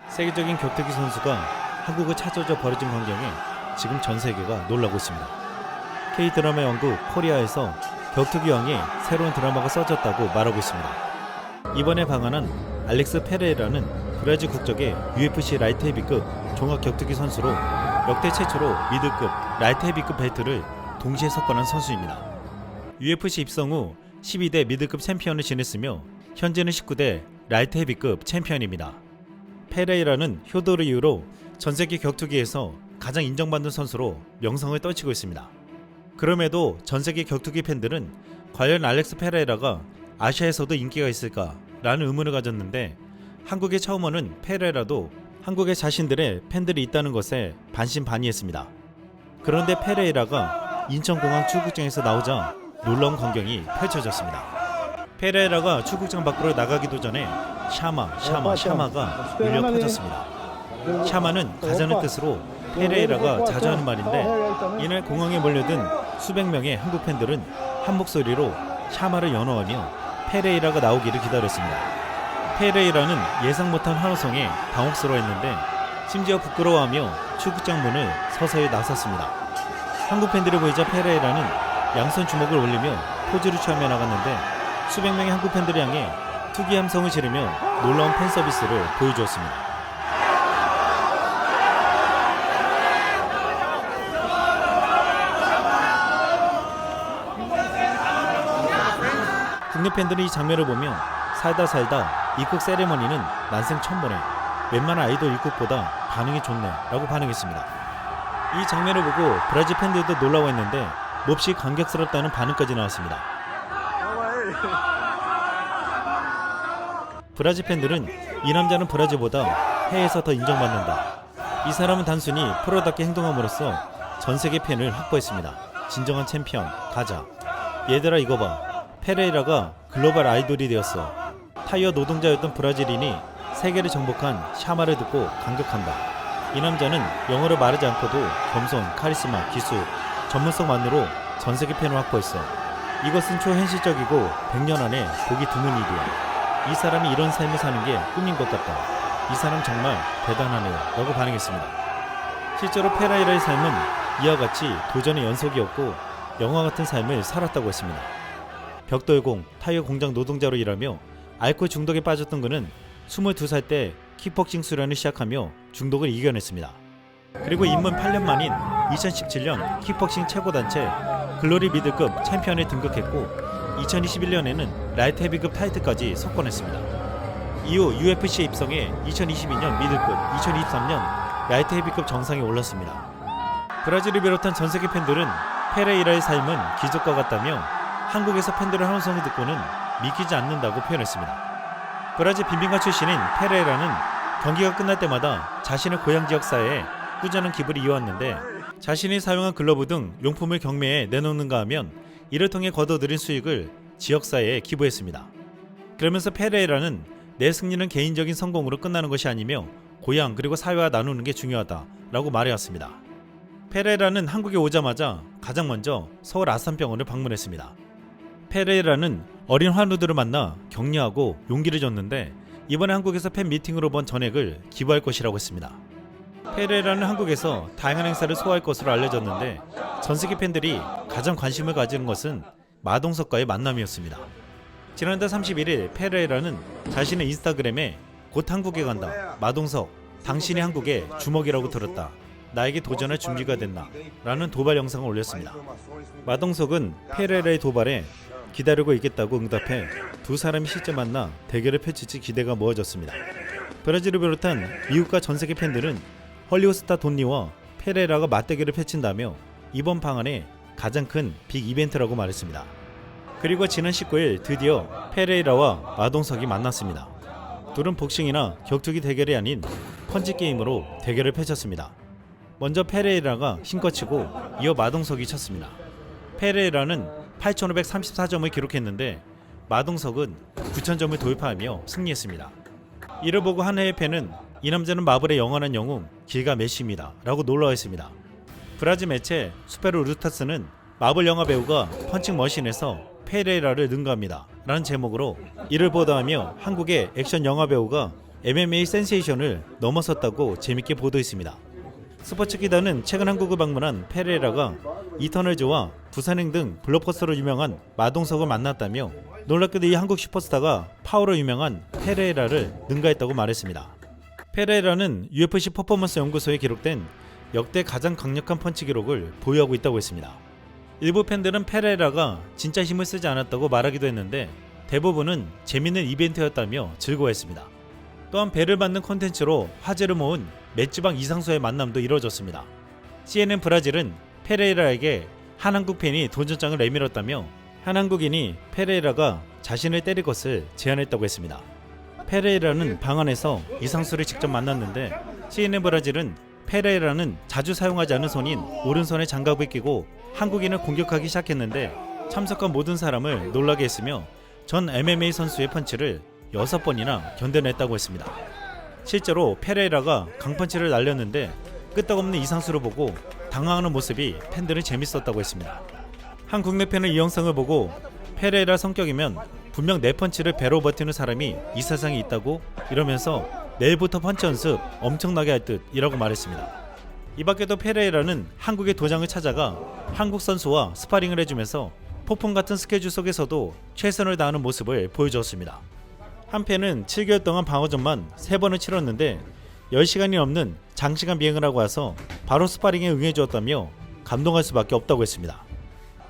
세계적인 격투기 선수가 한국을 찾아져 벌어진 광경에 지금 전 세계가 놀라고 있습니다. K-드라마 연구 코리아에서 격투기 왕의 새로운 드라마가 써졌다고 말하고 있습니다. 이번에 방한한 알렉스 페레이라는 브라질 국적의 UFC 라이트 헤비급 종합 격투기 선수로 역대 최초로 미들급 라이트 헤비급 벨트를 동시에 석권한 선수입니다. UFC 입성 후 12대 미들급 챔피언을 지냈으며 현재는 19대 라이트 헤비급 챔피언입니다. 페레이라는 효도를 이유로 전세계 격투기에서 가장 인정받는 선수로 명성을 떨치고 있습니다. 그럼에도 전세계 격투기 팬들은 과연 알렉스 페레이라가 아시아에서도 인기가 있을까 라는 의문을 가졌는데, 한국에 처음 오는 페레이라도 한국에 자신들의 팬들이 있다는 것에 반신반의했습니다. 그런데 페레이라가 인천공항 출국장에서 나오자 놀라운 광경이 펼쳐졌습니다. 페레이라가 출국장 밖으로 나가기도 전에 샤마가 울려 퍼졌습니다. 샤마는 가자는 뜻으로 페레이라가 자주 하는 말인데, 이날 공항에 몰려든 수백 명의 한국 팬들은 한 목소리로 샤마를 연호하며 페레이라가 나오기를 기다렸습니다. 페레이라는 예상 못한 환호성에 당혹스러워했는데 심지어 부끄러워하며 출국장 문을 서서히 나섰습니다. 한국 팬들이 보이자 페레이라는 양손 주먹을 올리며 포즈를 취하며 나갔는데, 수백 명의 한국 팬들을 향해 투기 함성을 지르며 놀라운 팬 서비스를 보여주었습니다. 국내 팬들이 이 장면을 보며 살다 입국 세레머니는 난생 처음 보네, 웬만한 아이돌 입국보다 반응이 좋네 라고 반응했습니다. 이 장면을 보고 브라질 팬들도 놀라워했는데 몹시 감격스럽다는 반응까지 나왔습니다. 브라질 팬들은 이 남자는 브라질보다 해외에서 더 인정받는다, 이 사람은 단순히 프로답게 행동함으로써 전세계 팬을 확보했습니다, 진정한 챔피언 가자, 얘들아 이거 봐, 페레이라가 글로벌 아이돌이 되었어, 타이어 노동자였던 브라질인이 세계를 정복한 샤마를 듣고 감격한다, 이 남자는 영어를 말하지 않고도 겸손, 카리스마, 기술, 전문성만으로 전세계 팬을 확보했어, 이것은 초현실적이고 100년 안에 보기 드문 일이야, 이 사람이 이런 삶을 사는 게 꿈인 것 같다, 이 사람 정말 대단하네요 라고 반응했습니다. 실제로 페레이라의 삶은 이와 같이 도전의 연속이었고 영화 같은 삶을 살았다고 했습니다. 벽돌공, 타이어 공장 노동자로 일하며 알코올 중독에 빠졌던 그는 22살 때 킥복싱 수련을 시작하며 중독을 이겨냈습니다. 그리고 입문 8년 만인 2017년 킥복싱 최고단체 글로리 미들급 챔피언에 등극했고 2021년에는 라이트 헤비급 타이틀까지 석권했습니다. 이후 UFC에 입성해 2022년 미들급, 2023년 라이트 헤비급 정상에 올랐습니다. 브라질을 비롯한 전세계 팬들은 페레이라의 삶은 기적과 같다며 한국에서 팬들의 환호성을 듣고는 믿기지 않는다고 표현했습니다. 브라질 빈민가 출신인 페레이라는 경기가 끝날 때마다 자신의 고향 지역사회에 꾸준한 기부를 이어왔는데, 자신이 사용한 글러브 등 용품을 경매에 내놓는가 하면 이를 통해 거둬들인 수익을 지역사회에 기부했습니다. 그러면서 페레이라는 내 승리는 개인적인 성공으로 끝나는 것이 아니며 고향 그리고 사회와 나누는 게 중요하다라고 말해왔습니다. 페레이라는 한국에 오자마자 가장 먼저 서울 아산병원을 방문했습니다. 페레이라는 어린 환우들을 만나 격려하고 용기를 줬는데, 이번에 한국에서 팬 미팅으로 번 전액을 기부할 것이라고 했습니다. 페레이라는 한국에서 다양한 행사를 소화할 것으로 알려졌는데, 전세계 팬들이 가장 관심을 가지는 것은 마동석과의 만남이었습니다. 지난달 31일 페레이라는 자신의 인스타그램에 곧 한국에 간다, 마동석 당신이 한국에 주먹이라고 들었다, 나에게 도전할 준비가 됐나 라는 도발 영상을 올렸습니다. 마동석은 페레이라의 도발에 기다리고 있겠다고 응답해 두 사람이 실제 만나 대결을 펼칠지 기대가 모아졌습니다. 브라질을 비롯한 미국과 전세계 팬들은 헐리우드 스타 돈니와 페레이라가 맞대결을 펼친다며 이번 방안의 가장 큰 빅 이벤트라고 말했습니다. 그리고 지난 19일 드디어 페레이라와 마동석이 만났습니다. 둘은 복싱이나 격투기 대결이 아닌 펀치 게임으로 대결을 펼쳤습니다. 먼저 페레이라가 힘껏 치고 이어 마동석이 쳤습니다. 페레이라는 8,534점을 기록했는데 마동석은 9,000점을 돌파하며 승리했습니다. 이를 보고 한 해외 팬은 이 남자는 마블의 영원한 영웅 길가메시입니다 라고 놀라워했습니다. 브라질 매체 수페르 루타스는 마블 영화 배우가 펀칭 머신에서 페레이라를 능가합니다 라는 제목으로 이를 보도하며 한국의 액션 영화 배우가 MMA 센세이션을 넘어섰다고 재밌게 보도했습니다. 스포츠 기자는 최근 한국을 방문한 페레이라가 이터널즈와 부산행 등 블록버스터로 유명한 마동석을 만났다며 놀랍게도 이 한국 슈퍼스타가 파워로 유명한 페레이라를 능가했다고 말했습니다. 페레이라는 UFC 퍼포먼스 연구소에 기록된 역대 가장 강력한 펀치 기록을 보유하고 있다고 했습니다. 일부 팬들은 페레이라가 진짜 힘을 쓰지 않았다고 말하기도 했는데 대부분은 재밌는 이벤트였다며 즐거워했습니다. 또한 배를 받는 콘텐츠로 화제를 모은 맷주방 이상수의 만남도 이뤄졌습니다. CNN 브라질은 페레이라에게 한 한국 팬이 도전장을 내밀었다며 한 한국인이 페레이라가 자신을 때릴 것을 제안했다고 했습니다. 페레이라는 방 안에서 이상수를 직접 만났는데 CNN 브라질은 페레이라는 자주 사용하지 않은 손인 오른손에 장갑을 끼고 한국인을 공격하기 시작했는데 참석한 모든 사람을 놀라게 했으며 전 MMA 선수의 펀치를 6번이나 견뎌냈다고 했습니다. 실제로 페레이라가 강펀치를 날렸는데 끄떡없는 이상수를 보고 당황하는 모습이 팬들은 재밌었다고 했습니다. 한 국내 팬은 이 영상을 보고 페레이라 성격이면 분명 내 펀치를 배로 버티는 사람이 이 세상에 있다고 이러면서 내일부터 펀치 연습 엄청나게 할 듯이라고 말했습니다. 이 밖에도 페레이라는 한국의 도장을 찾아가 한국 선수와 스파링을 해주면서 폭풍 같은 스케줄 속에서도 최선을 다하는 모습을 보여주었습니다. 한 팬은 7개월 동안 방어전만 3번을 치렀는데 10시간이 넘는 장시간 비행을 하고 와서 바로 스파링에 응해주었다며 감동할 수밖에 없다고 했습니다.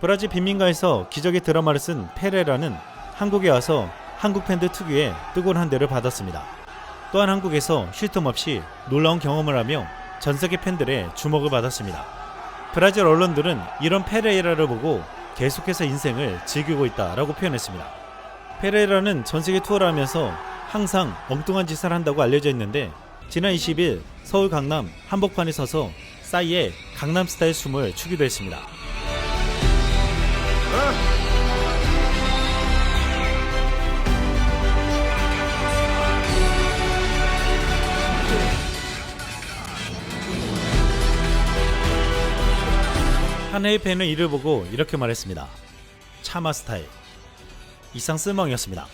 브라질 빈민가에서 기적의 드라마를 쓴 페레이라는 한국에 와서 한국 팬들 특유의 뜨거운 한 대를 받았습니다. 또한 한국에서 쉴 틈 없이 놀라운 경험을 하며 전 세계 팬들의 주목을 받았습니다. 브라질 언론들은 이런 페레이라를 보고 계속해서 인생을 즐기고 있다라고 표현했습니다. 페레이라는 전 세계 투어를 하면서 항상 엉뚱한 짓을 한다고 알려져 있는데 지난 20일 서울 강남 한복판에 서서 싸이의 강남스타일 춤을 추기도 했습니다. 한 해외 팬은 이를 보고 이렇게 말했습니다. 차마 스타일. 이상 쓸멍이었습니다.